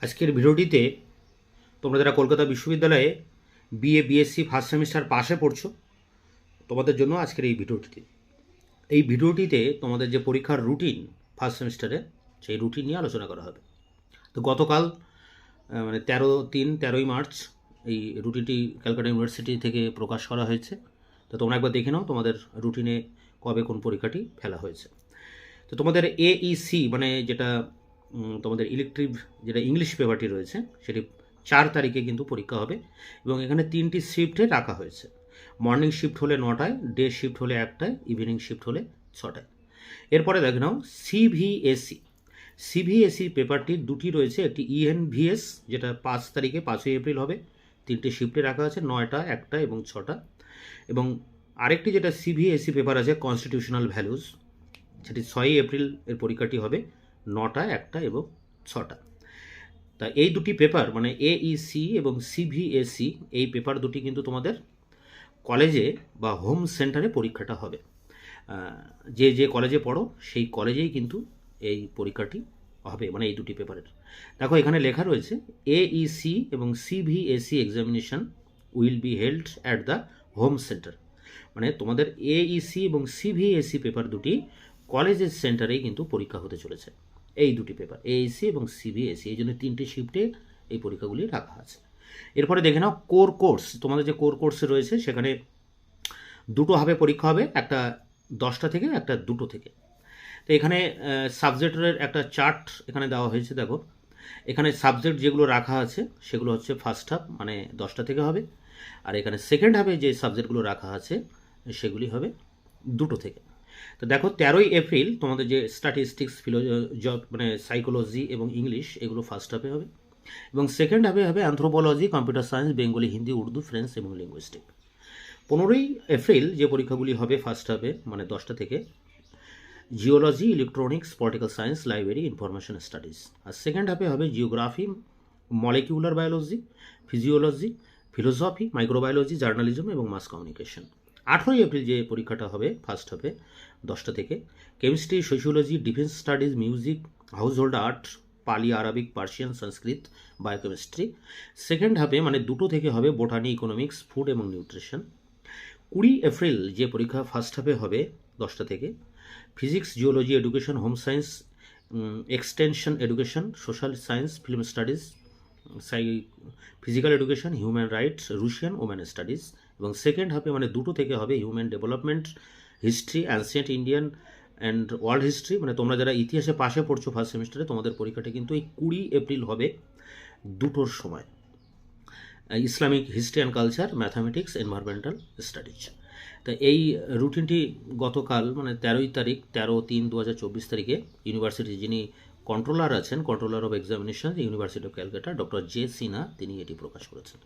আজকের ভিডিওটিতে তোমরা যারা কলকাতা বিশ্ববিদ্যালয়ে বিএ বিএসসি ফার্স্ট সেমিস্টার পাশে পড়ছো তোমাদের জন্য আজকের এই ভিডিওটিতে তোমাদের যে পরীক্ষার রুটিন ফার্স্ট সেমিস্টারে সেই রুটিন নিয়ে আলোচনা করা হবে। তো গতকাল মানে 13ই মার্চ এই রুটিনটি ক্যালকাটা ইউনিভার্সিটি থেকে প্রকাশ করা হয়েছে। তো তোমরা একবার দেখে নাও তোমাদের রুটিনে কবে কোন পরীক্ষাটি ফেলা হয়েছে। তো তোমাদের এইসি মানে যেটা তোমাদের ইলেকট্রিভ যেটা ইংলিশ পেপারটি রয়েছে সেটি 4 তারিখে কিন্তু পরীক্ষা হবে এবং এখানে 3টি শিফটে রাখা হয়েছে। মর্নিং শিফট হলে 9টায়, ডে শিফট হলে 1টায়, ইভিনিং শিফট হলে 6টায়। এরপরে দেখে নাও সিভিএসি পেপারটির দুটি রয়েছে, একটি ইএনভিএস যেটা 5 তারিখে 5ই এপ্রিল হবে, 3টে শিফটে রাখা আছে 9টা, 1টা এবং 6টা। এবং আরেকটি যেটা সিভিএসি পেপার আছে কনস্টিটিউশনাল ভ্যালুজ, সেটি 6ই এপ্রিল এর পরীক্ষাটি হবে 9টা, 1টা এবং 6টা। তা এই দুটি পেপার মানে এইসি এবং সিভিএসি এই পেপার দুটি কিন্তু তোমাদের কলেজে বা হোম সেন্টারে পরীক্ষাটা হবে। যে যে কলেজে পড়ো সেই কলেজেই কিন্তু এই পরীক্ষাটি হবে, মানে এই দুটি পেপারের। দেখো এখানে লেখা রয়েছে এইসি এবং সিভিএসি examination will be held at the home centre, মানে তোমাদের এইসি এবং সিভিএসি পেপার দুটি কলেজের সেন্টারেই কিন্তু পরীক্ষা হতে চলেছে। এই দুটি পেপার এইসি এবং সিবিএসই, এই জন্য 3টে শিফটে এই পরীক্ষাগুলি রাখা আছে। এরপরে দেখে নাও কোর কোর্স, তোমাদের যে কোর কোর্সে রয়েছে সেখানে দুটো হবে পরীক্ষা হবে, একটা 10টা থেকে, একটা 2টো থেকে। তো এখানে সাবজেক্টের একটা চার্ট এখানে দেওয়া হয়েছে। দেখো এখানে সাবজেক্ট যেগুলো রাখা আছে সেগুলো হচ্ছে ফার্স্ট হাফ মানে 10টা থেকে হবে, আর এখানে সেকেন্ড হাফে যে সাবজেক্টগুলো রাখা আছে সেগুলি হবে 2টো থেকে। তো দেখো 13ই এপ্রিল তোমাদের যে স্ট্যাটিস্টিক্স, মানে সাইকোলজি এবং ইংলিশ এগুলো ফার্স্ট হাফে হবে, এবং সেকেন্ড হাফে হবে anthropology, computer science, Bengali, Hindi, Urdu, French এবং লিঙ্গুইস্টিক। 15ই এপ্রিল যে পরীক্ষাগুলি হবে ফার্স্ট হাফে মানে 10টা থেকে, geology, electronics, political science, library, information studies. আর সেকেন্ড হাফে হবে geography, molecular biology, physiology, philosophy, microbiology, journalism এবং মাস কমিউনিকেশন। 18ই এপ্রিল যে পরীক্ষাটা হবে ফার্স্ট হাফে 10টা থেকে, chemistry, sociology, defence studies, music, household art, পালি, আরবিক, পার্সিয়ান, সংস্কৃত, বায়োকেমিস্ট্রি। সেকেন্ড হাফে মানে 2টো থেকে হবে বোটানি, ইকোনমিক্স, ফুড এবং নিউট্রিশন। 20 এপ্রিল যে পরীক্ষা ফার্স্ট হাফে হবে 10টা থেকে, physics, geology, education, home science, extension education, social science, film studies, physical education, human rights, Russian, woman studies. এবং সেকেন্ড হাফে মানে 2টো থেকে হবে human development, history, ancient Indian and world history, মানে তোমরা যারা ইতিহাসে পাশে পড়ছো ফার্স্ট সেমিস্টারে তোমাদের পরীক্ষাটা কিন্তু এই 20 এপ্রিল হবে 2টোর সময়। Islamic history and culture, mathematics, environmental studies. তা এই রুটিনটি গতকাল মানে 13ই তারিখ 13/3/2024 তারিখে ইউনিভার্সিটির যিনি কন্ট্রোলার আছেন, controller of examination university of Calcutta, doctor J Sinha, তিনি এটি প্রকাশ করেছেন।